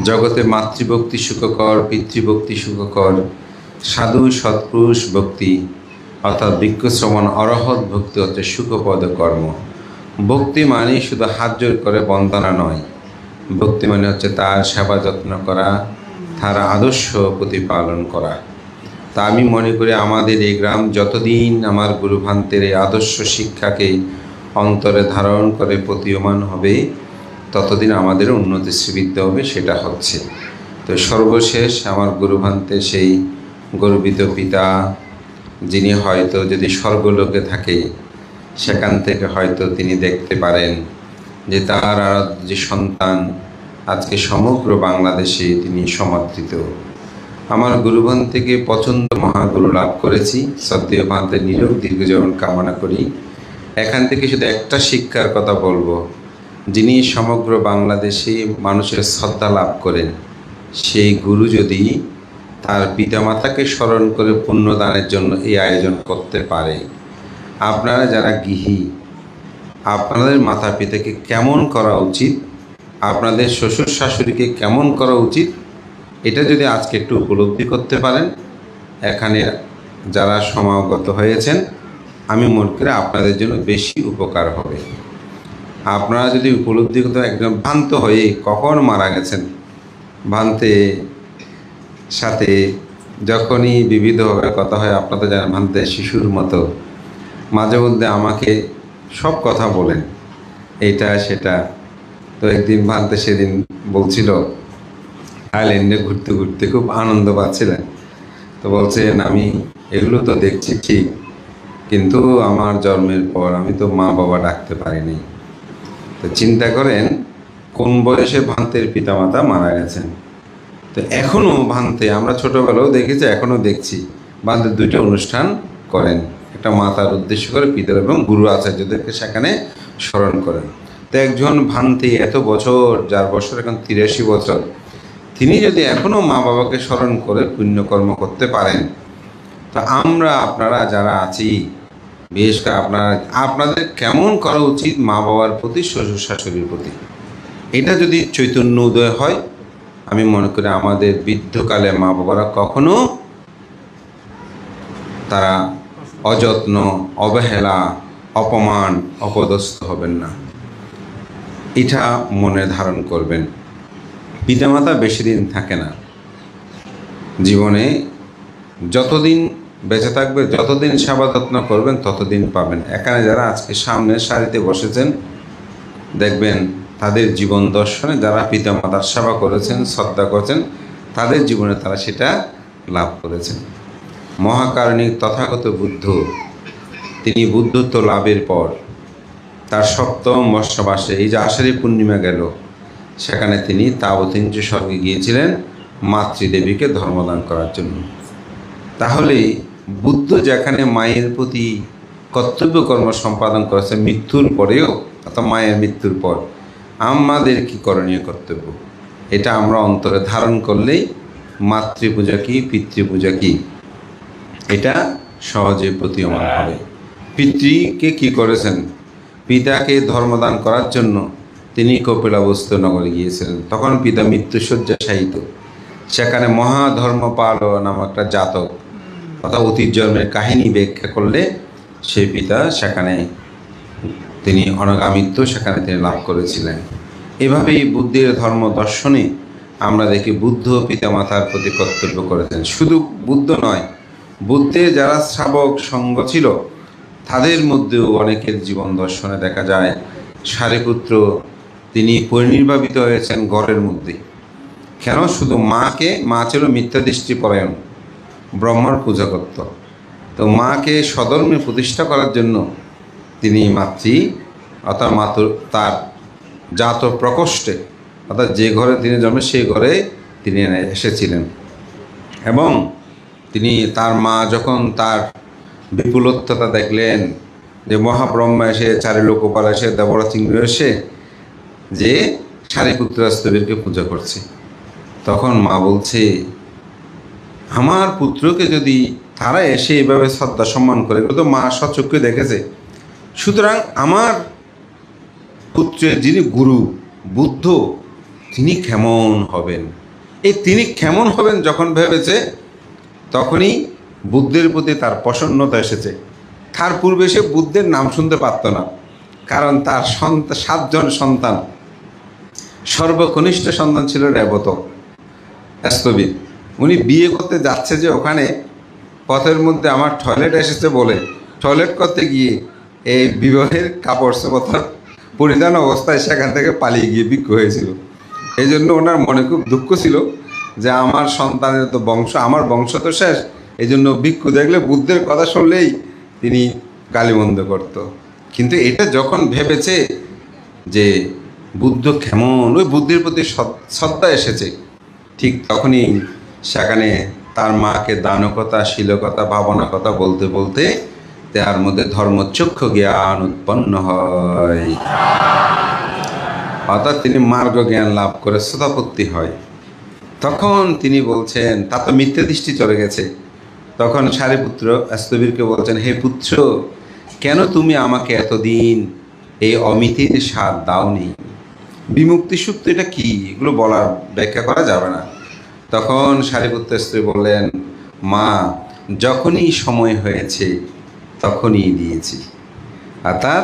জগতে মাতৃভক্তি সুখকর, পিতৃভক্তি সুখকর, সাধু সৎপুরুষ ভক্তি অর্থাৎ বৃক্ষশ্রবণ অরহৎ ভক্তি হচ্ছে সুখপদ কর্ম। ভক্তি মানে শুধু হাত জোর করে বন্দনা নয়, ভক্তি মানে হচ্ছে তার সেবা যত্ন করা, তার আদর্শ প্রতিপালন করা। তা আমি মনে করি আমাদের এই গ্রাম যতদিন আমার গুরুভান্তের এই আদর্শ শিক্ষাকে অন্তরে ধারণ করে প্রতীয়মান হবে, ততদিন আমাদের উন্নতি শ্রীবৃদ্ধি হবে, সেটা হচ্ছে। তো সর্বশেষ আমার গুরুভান্তে সেই গর্বিত পিতা, যিনি হয়তো যদি স্বর্গলোকে থাকে সেখান থেকে হয়তো তিনি দেখতে পারেন যে তার যে সন্তান আজকে সমগ্র বাংলাদেশে তিনি সমাদৃত। আমার গুরুভান থেকে পছন্দ মহাগুরু লাভ করেছি, শ্রদ্ধেয় ভান্তে নিরোগ দীর্ঘজীবন কামনা করি। এখান থেকে শুধু একটা শিক্ষার কথা বলবো, যিনি সমগ্র বাংলাদেশে মানুষের শ্রদ্ধা লাভ করেন, সেই গুরু যদি তার পিতামাতাকে স্মরণ করে পুণ্যদানের জন্য এই আয়োজন করতে পারে, আপনারা যারা গৃহী, আপনাদের মাতা পিতাকে কেমন করা উচিত, আপনাদের শ্বশুর শাশুড়িকে কেমন করা উচিত, এটা যদি আজকে একটু উপলব্ধি করতে পারেন, এখানে যারা সমাগত হয়েছেন, আমি মনে করি আপনাদের জন্য বেশি উপকার হবে। আপনারা যদি উপলব্ধি করতে একদম ভ্রান্ত হয়ে কখন মারা গেছেন, ভ্রান্তে সাথে যখনই বিবিধভাবে কথা হয়, আপনারা তো জানেন ভ্রান্তে শিশুর মতো মাঝে মধ্যে আমাকে সব কথা বলেন, এইটা সেটা। তো একদিন ভ্রান্তে সেদিন বলছিল থাইল্যান্ডে ঘুরতে ঘুরতে খুব আনন্দ পাচ্ছিলেন, তো বলছেন আমি এগুলো তো দেখছি ঠিক, কিন্তু আমার জন্মের পর আমি তো মা বাবা ডাকতে পারিনি। তো চিন্তা করেন কোন বয়সে ভান্তের পিতামাতা মারা গেছেন। তো এখনও ভান্তে আমরা ছোটোবেলাও দেখেছি, এখনও দেখছি ভান্তের দুইটা অনুষ্ঠান করেন, একটা মাতার উদ্দেশ্য করে পিতার এবং গুরু আচার্যদেরকে সেখানে স্মরণ করেন। তো একজন ভান্তে এত বছর, যার বছর এখন 83 বছর, তিনি যদি এখনও মা বাবাকে স্মরণ করে পুণ্যকর্ম করতে পারেন, তা আমরা আপনারা যারা আছি, বিশেষ করে আপনাদের কেমন করা উচিত মা বাবার প্রতি, শ্বশুর শাশুড়ির প্রতি, এটা যদি চৈতন্য উদয় হয়, আমি মনে করি আমাদের বৃদ্ধকালে মা বাবারা কখনো তারা অযত্ন, অবহেলা, অপমান, অপদস্থ হবেন না। এটা মনে ধারণ করবেন। পিতামাতা বেশি দিন থাকে না জীবনে, যতদিন বেঁচে থাকবে, যতদিন সেবা যত্ন করবেন ততদিন পাবেন। এখানে যারা আজকে সামনের সারিতে বসেছেন, দেখবেন তাদের জীবন দর্শনে যারা পিতামাতার সেবা করেছেন, শ্রদ্ধা করেছেন, তাদের জীবনে তারা সেটা লাভ করেছেন। মহাকারণিক তথাগত বুদ্ধ, তিনি বুদ্ধত্ব লাভের পর তার 7ম বর্ষবাসে, এই যে আষাঢ়ী পূর্ণিমা গেল, সেখানে তিনি তাবতীঞ্চ স্বর্গে গিয়েছিলেন মাতৃদেবীকে ধর্মদান করার জন্য। তাহলে বুদ্ধ যেখানে মায়ের প্রতি কর্তব্য কর্ম সম্পাদন করেছে মৃত্যুর পরেও, অর্থাৎ মায়ের মৃত্যুর পর, আমাদের কি করণীয় কর্তব্য, এটা আমরা অন্তরে ধারণ করলেই মাতৃপূজা কী, পিতৃপূজা কী, এটা সহজে প্রতীয়মান হবে। পিতৃকে কি করেছেন, পিতাকে ধর্মদান করার জন্য তিনি কপিলাবস্তু নগরে গিয়েছিলেন। তখন পিতা মৃত্যুশয্যা শায়িত, সেখানে মহাধর্মপাল নামক একটা জাতক, অর্থাৎ অতীত জন্মের কাহিনী ব্যাখ্যা করলে সেই পিতা সেখানে তিনি অনাগামিত্ব সেখানে তিনি লাভ করেছিলেন। এভাবেই বুদ্ধের ধর্ম দর্শনে আমরা দেখি বুদ্ধ পিতামাতার প্রতি কর্তব্য করেছেন। শুধু বুদ্ধ নয়, বুদ্ধের যারা শ্রাবক সঙ্গ ছিল তাদের মধ্যেও অনেকের জীবন দর্শনে দেখা যায় সারিপুত্র, তিনি পরিনির্বাপিত হয়েছেন ঘরের মধ্যে। কেন? শুধু মা ছিল মিথ্যা দৃষ্টিপরায়ণ, ব্রহ্মার পূজা করত। তো মাকে সধর্মে প্রতিষ্ঠা করার জন্য তিনি অর্থাৎ তার জাত প্রকোষ্ঠে, অর্থাৎ যে ঘরে তিনি জন্মে সেই ঘরে তিনি এসেছিলেন। এবং তিনি তার মা যখন তার বিপুলত্বতা দেখলেন, যে মহাব্রহ্মা এসে, চারি লোকপাল এসে, দেবরা চিংড়ি এসে যে সারিপুত্রাস্তবীরকে পূজা করছে, তখন মা বলছে আমার পুত্রকে যদি তারা এসে এভাবে শ্রদ্ধা সম্মান করে, এগুলো তো মা স্বচক্ষে দেখেছে, সুতরাং আমার পুত্রের যিনি গুরু বুদ্ধ, তিনি কেমন হবেন। এই তিনি কেমন হবেন যখন ভেবেছে, তখনই বুদ্ধের প্রতি তার প্রসন্নতা এসেছে। তার পূর্বে সে বুদ্ধের নাম শুনতে পারত না, কারণ তার 7 জন সন্তান, সর্বকনিষ্ঠ সন্তান ছিল রেবত স্থবির। উনি বিয়ে করতে যাচ্ছে যে ওখানে পথের মধ্যে আমার টয়লেট এসেছে বলে টয়লেট করতে গিয়ে এই বিবাহের কাপড় চোপড় পরিধান অবস্থায় সেখান থেকে পালিয়ে গিয়ে ভিক্ষু হয়েছিল। এই জন্য ওনার মনে খুব দুঃখ ছিল যে আমার সন্তানের তো আমার বংশ তো শেষ। এই জন্য ভিক্ষু দেখলে, বুদ্ধের কথা শুনলেই তিনি গালিমন্দ করত। কিন্তু এটা যখন ভেবেছে যে বুদ্ধ কেমন, ওই বুদ্ধির প্রতি শ্রদ্ধা এসেছে, ঠিক তখনই সেখানে তার মাকে দানকতা, শীলকতা, ভাবনা কথা বলতে বলতে তার মধ্যে ধর্মচক্ষু জ্ঞান উৎপন্ন হয়, অর্থাৎ তিনি মার্গ জ্ঞান লাভ করে শ্রোতাপত্তি হয়। তখন তিনি বলছেন, তা তো মিথ্যে দৃষ্টি চলে গেছে। তখন সারিপুত্র স্থবিরকে বলছেন, হে পুত্র, কেন তুমি আমাকে এতদিন এই অমিতির স্বাদ দাওনি? বিমুক্তি সুখ তো এটা কি, এগুলো বলার ব্যাখ্যা করা যাবে না। তখন সারিপুত্র স্ত্রী বললেন, মা, যখনই সময় হয়েছে তখনই দিয়েছি, অর্থাৎ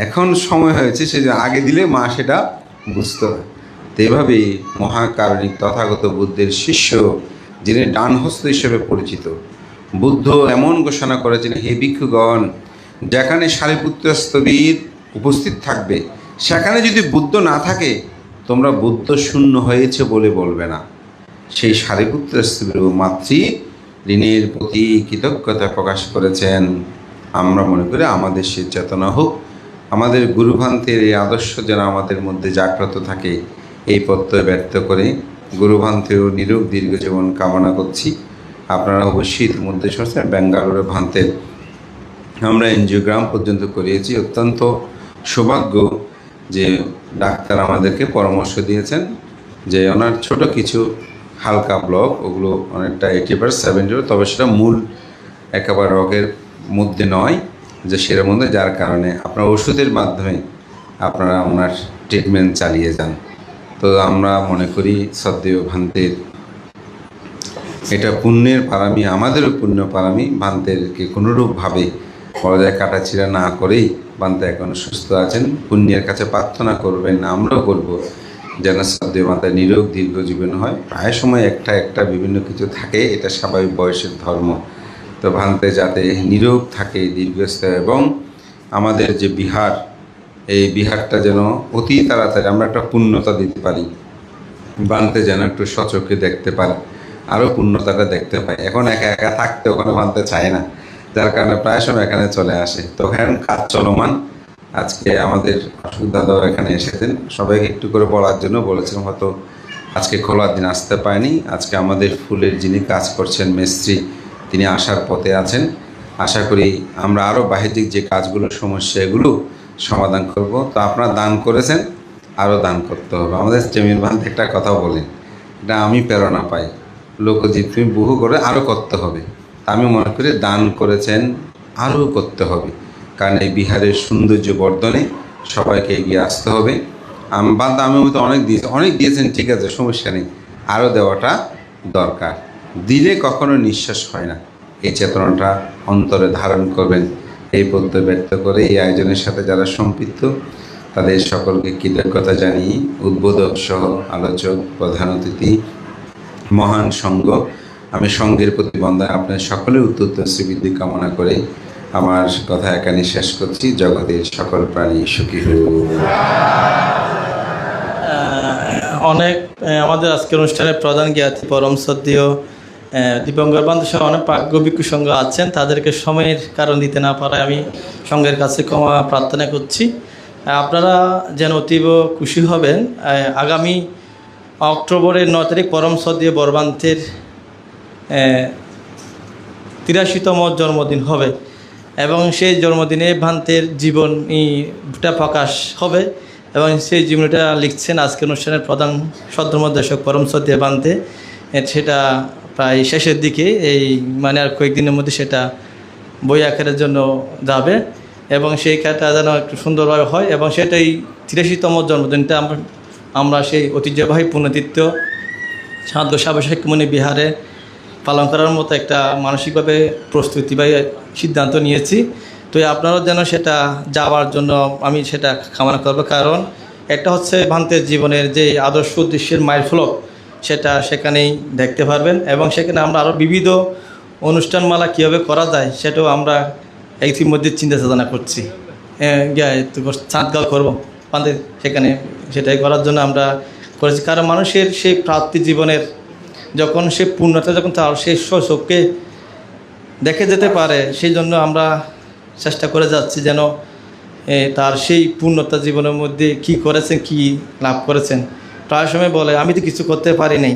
এখন সময় হয়েছে, সে আগে দিলে মা সেটা বুঝত না। তো এভাবেই মহাকারণিক তথাগত বুদ্ধের শিষ্য, যিনি ডানহস্ত হিসেবে পরিচিত, বুদ্ধ এমন ঘোষণা করেছেন, হে ভিক্ষুগণ, যেখানে সারিপুত্র স্থবির উপস্থিত থাকবে সেখানে যদি বুদ্ধ না থাকে, তোমরা বুদ্ধ শূন্য হয়েছে বলে বলবে না। সেই সারিপুত্র স্থবির মাতৃ ঋণের প্রতি কৃতজ্ঞতা প্রকাশ করেছেন। আমরা মনে করি আমাদের সেই চেতনা হোক, আমাদের গুরুভ্রান্তের এই আদর্শ যেন আমাদের মধ্যে জাগ্রত থাকে। এই প্রত্যয় ব্যক্ত করে গুরুভ্রান্তেও নিরোগ দীর্ঘ জীবন কামনা করছি। আপনারা অবশ্যই ইতিমধ্যে শুনছেন ব্যাঙ্গালোরে ভ্রান্তের আমরা এনজিওগ্রাম পর্যন্ত করিয়েছি। অত্যন্ত সৌভাগ্য যে ডাক্তার আমাদেরকে পরামর্শ দিয়েছেন যে ওনার ছোট কিছু হালকা ব্লক, ওগুলো অনেকটা 80% তবে সেটা মূল একেবারে রোগের মধ্যে নয়, যে সেটার মধ্যে, যার কারণে আপনার ওষুধের মাধ্যমে আপনারা ওনার ট্রিটমেন্ট চালিয়ে যান। তো আমরা মনে করি শ্রদ্ধেয় ভ্রান্তের এটা পুণ্যের পারামি, আমাদেরও পুণ্য পারামি। ভ্রান্তেরকে কোনোরূপভাবে পর্যায়ে কাটাছিড়া না করেই ভ্রান্তে এখন সুস্থ আছেন। পুণ্যের কাছে প্রার্থনা করবেন, আমরাও করব যেন শ্রদ্ধেয় মাতায় নিরোগ দীর্ঘ জীবন হয়। প্রায় সময় একটা বিভিন্ন কিছু থাকে, এটা স্বাভাবিক বয়সের ধর্ম। তো ভ্রান্তে যাতে নিরোগ থাকে, দীর্ঘস্থায়ী, এবং আমাদের যে বিহার, এই বিহারটা যেন অতি তাড়াতাড়ি আমরা একটা পূর্ণতা দিতে পারি, ভ্রান্তে যেন একটু সচক্ষে দেখতে পারি, আরও পূর্ণতাটা দেখতে পাই। এখন একা একা থাকতে ওখানে ভ্রান্তে চায় না, যার কারণে প্রায় সময় এখানে চলে আসে। তো এখন কাজ চলমান। আজকে আমাদের অসুখ দাদাও এখানে এসেছেন, সবাইকে একটু করে বলার জন্য বলেছিলাম, হয়তো আজকে খোলার দিন আসতে পারেনি। আজকে আমাদের ফুলের যিনি কাজ করছেন মিস্ত্রি, তিনি আসার পথে আছেন। আশা করি আমরা আরও বাহ্যিক যে কাজগুলো, সমস্যা, এগুলো সমাধান করব। তো আপনারা দান করেছেন, আরও দান করতে হবে। আমাদের জমির ভান্তে একটা কথা বলেন, এটা আমি প্রেরণা পাই, লোকজিৎ তুমি বহু করে আরও করতে হবে। তা আমি মনে করি দান করেছেন, আরও করতে হবে, কারণ এই বিহারের সৌন্দর্য বর্ধনে সবাইকে এগিয়ে আসতে হবে। আমি তো অনেক দিয়েছেন, ঠিক আছে, সমস্যা নেই, আরও দেওয়াটা দরকার। দিলে কখনো নিঃশ্বাস হয় না, এই চেতনাটা অন্তরে ধারণ করবেন। এই প্রত্যয় ব্যক্ত করে এই আয়োজনের সাথে যারা সম্পৃক্ত তাদের সকলকে কৃতজ্ঞতা জানিয়ে উদ্বোধক সহ আলোচক, প্রধান অতিথি, মহান সঙ্গ, আমি সঙ্গের প্রতি বন্দনা, আপনার সকলের উত্তর শ্রীবৃদ্ধি কামনা করে আমার কথা এখানে শেষ করছি। জগতের সকল প্রাণী সুখী হোক। অনেক আমাদের আজকের অনুষ্ঠানের প্রধান জ্ঞাতি পরম শ্রদ্ধেয় দীপঙ্কর বান্ধব সহ অনেক প্রাজ্ঞ ভিক্ষু সংঘ আছেন, তাদেরকে সময়ের কারণ দিতে না পারায় আমি সংঘের কাছে ক্ষমা প্রার্থনা করছি। আপনারা যেন অতীব খুশি হবেন। আগামী অক্টোবরের 9 তারিখ পরম শ্রদ্ধেয় বরবান্তের 83তম জন্মদিন হবে এবং সেই জন্মদিনে ভান্তের জীবনীটা প্রকাশ হবে এবং সেই জীবনীটা লিখছেন আজকের অনুষ্ঠানের প্রধান সদ্ধর্মদর্শক পরম শ্রদ্ধেয় ভান্তে। সেটা প্রায় শেষের দিকে, এই মানে আর কয়েকদিনের মধ্যে সেটা বই আকারের জন্য যাবে এবং সেই খেলাটা যেন একটু সুন্দরভাবে হয় এবং সেটাই 83তম জন্মদিনটা আমরা আমরা সেই ঐতিহ্যবাহী পুণ্যতীর্থ সাধ্য সাবেশাকিমণি বিহারে পালন করার মতো একটা মানসিকভাবে প্রস্তুতি বা সিদ্ধান্ত নিয়েছি। তো আপনারাও যেন সেটা যাওয়ার জন্য আমি সেটা কামনা করব, কারণ একটা হচ্ছে ভান্তের জীবনের যে আদর্শ উদ্দেশ্যের মাইলফলক সেটা সেখানেই দেখতে পারবেন, এবং সেখানে আমরা আরও বিবিধ অনুষ্ঠানমালা কীভাবে করা যায় সেটাও আমরা ইতিমধ্যে চিন্তা চেতনা করছি। চাঁদগাঁও করবো আমাদের সেখানে, সেটাই করার জন্য আমরা করেছি। কারণ মানুষের সেই প্রাপ্তি জীবনের যখন সে পূর্ণতা যখন তার সেই চোখকে দেখে যেতে পারে, সেই জন্য আমরা চেষ্টা করে যাচ্ছি যেন তার সেই পূর্ণতা জীবনের মধ্যে কি করেছেন, কি লাভ করেছেন। প্রায় সময় বলে আমি তো কিছু করতে পারি নাই,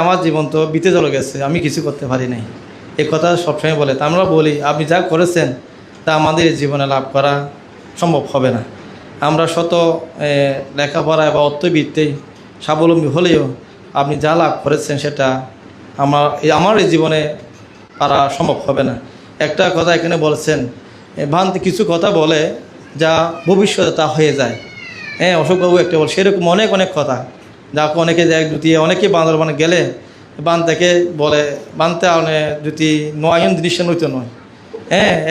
আমার জীবন তো বিতে চলে গেছে, আমি কিছু করতে পারি নাই, এই কথা সবসময় বলে। তা আমরা বলি আপনি যা করেছেন তা আমাদের এই জীবনে লাভ করা সম্ভব হবে না। আমরা শত লেখাপড়ায় বা অর্থবিত্তেই স্বাবলম্বী হলেও আপনি যা লাভ করেছেন সেটা আমার এই জীবনে পারা সম্ভব হবে না। একটা কথা এখানে বলছেন, ভান্তি কিছু কথা বলে যা ভবিষ্যতে তা হয়ে যায়। অশোকবাবু একটা বল, সেরকম অনেক অনেক কথা যা অনেকে যায় যদি অনেকে বান্দরবানে গেলে বানতাকে বলে বানতে যদি নয়ন জিনিসটা নইতে নয়,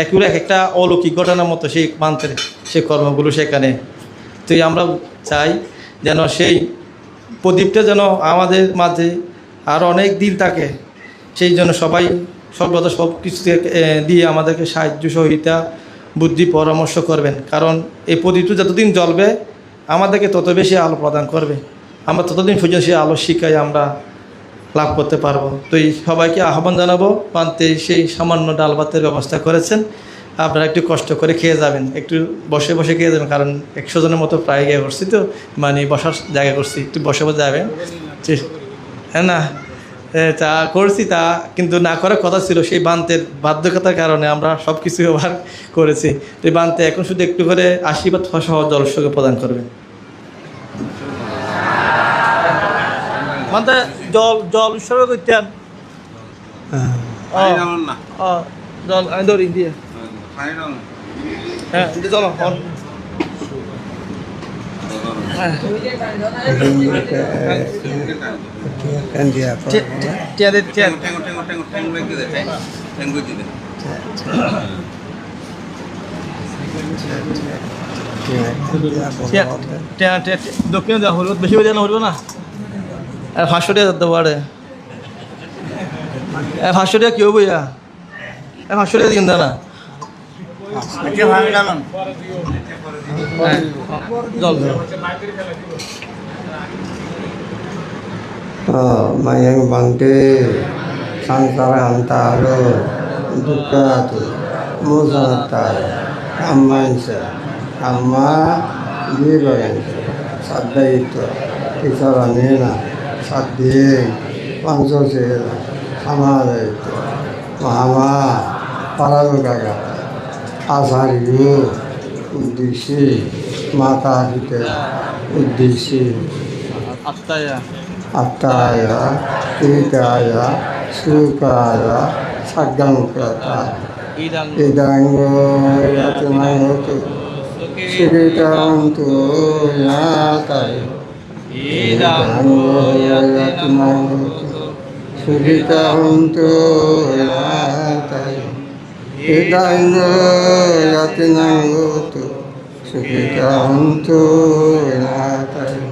একুরে এক একটা অলৌকিক ঘটনার মতো সেই বান্তের সেই কর্মগুলো সেখানে। তো আমরা চাই যেন সেই প্রদীপটা যেন আমাদের মাঝে আর অনেক দিন থাকে, সেই জন্য সবাই সর্বদা সব কিছু দিয়ে আমাদেরকে সাহায্য সহযোগিতা বুদ্ধি পরামর্শ করবেন। কারণ এই প্রদীপটা যতদিন জ্বলবে আমাদেরকে তত বেশি আলো প্রদান করবে, আমরা ততদিন পর্যন্ত সেই আলো শিখাই আমরা লাভ করতে পারবো। তো এই সবাইকে আহ্বান জানাবো, পান্তে সেই সামান্য ডাল ভাতের ব্যবস্থা করেছেন, আপনারা একটু কষ্ট করে খেয়ে যাবেন, একটু বসে বসে খেয়ে যাবেন, কারণ 100 জনের মতো প্রায় গিয়ে করছি, তো মানে বসার জায়গা করছি, একটু বসে বসে যাবেন। হ্যাঁ না তা করছি, তা কিন্তু না করার কথা ছিল, সেই বান্তের বাধ্যকতার কারণে আমরা সব কিছু ব্যবহার করেছি। তো এই বান্তে এখন শুধু একটু করে আশীর্বাদ সহ দর্শকে প্রদান করবেন। মানে জল উৎসর্গ করতেন, জল আমি ধরি দিয়ে, হ্যাঁ চলো দক্ষিণ দেওয়া হলো, বেশি দেওয়া হলো না, 500 টাকা দিতে পারে, 500 টাকা কেউ বইয়া 500 টাকা কিনতে না জল mayang bangke sansara antaro dukatu musata kamansa kama dibayansa sadda itu kisaranena sadde pansosela samada itu mahama paralugaga asariyu uddisi mata hite uddisi Attaya, Hidaya, Sukaya, Sagangkata, Idango, Yatinayotu, Sigitantu, Yatayo, Idango, Yatinayotu, Sigitantu, Yatayo, Idango, Yatinayotu, Sigitantu, Yatayo,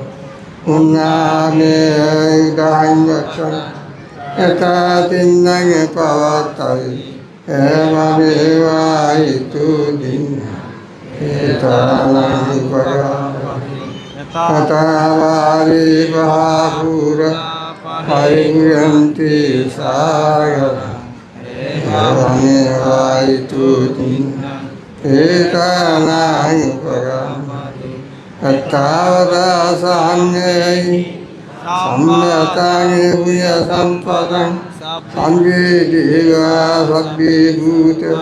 Unane dangatan etatinang pawatai eva itu din etanang para atavari bahapura paiyanti sagara eva itu din etanang para Attavada sanyai samyatangi punya sampadang sangye diga sabbi bhuta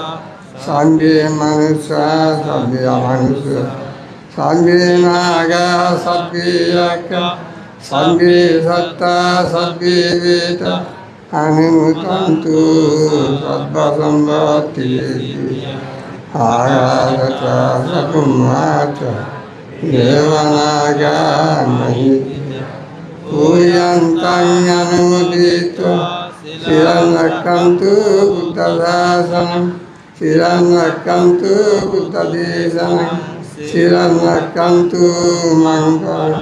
sangye manusa sabbi amanusa sangye naga sabbi yaka sangye satta sabbi veta animutantu sabba sambhati agata sakumata Devanagamahi Puyantanyanudito Siranakantu Buddhasasanam Siranakantu Buddhadesanam Siranakantu Mangkara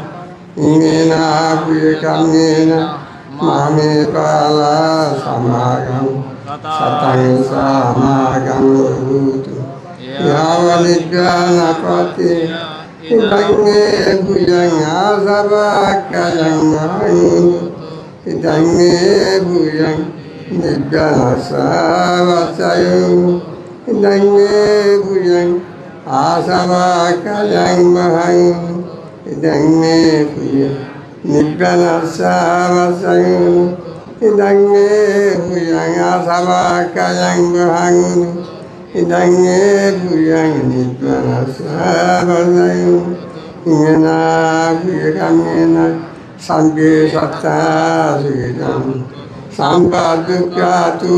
Ingena Puyakamena Mami Pala Samagam Satang Samagam Utu Yavanidjana Pati Idange Bujang Asabakayang Mahangun Idange Bujang Nidjana Savasayung Idange Bujang Asabakayang Mahangun Idange Bujang Nidjana Savasayung Idange Bujang Asabakayang Mahangun Idange Bujang Nidjana Savasayung Ingena Buyakamena Sambe Satta Sudam Sampadukatu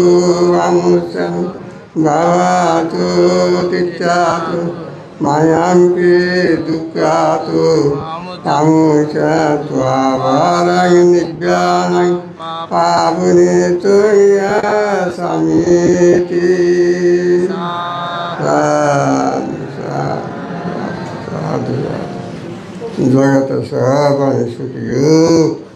Vamusan Bhavatu Tityatu Mayampi Dukatu Tamusatva Varang Nidjanang Pavunituya Samiti Sadhu Jagata Sabha Sukhiyo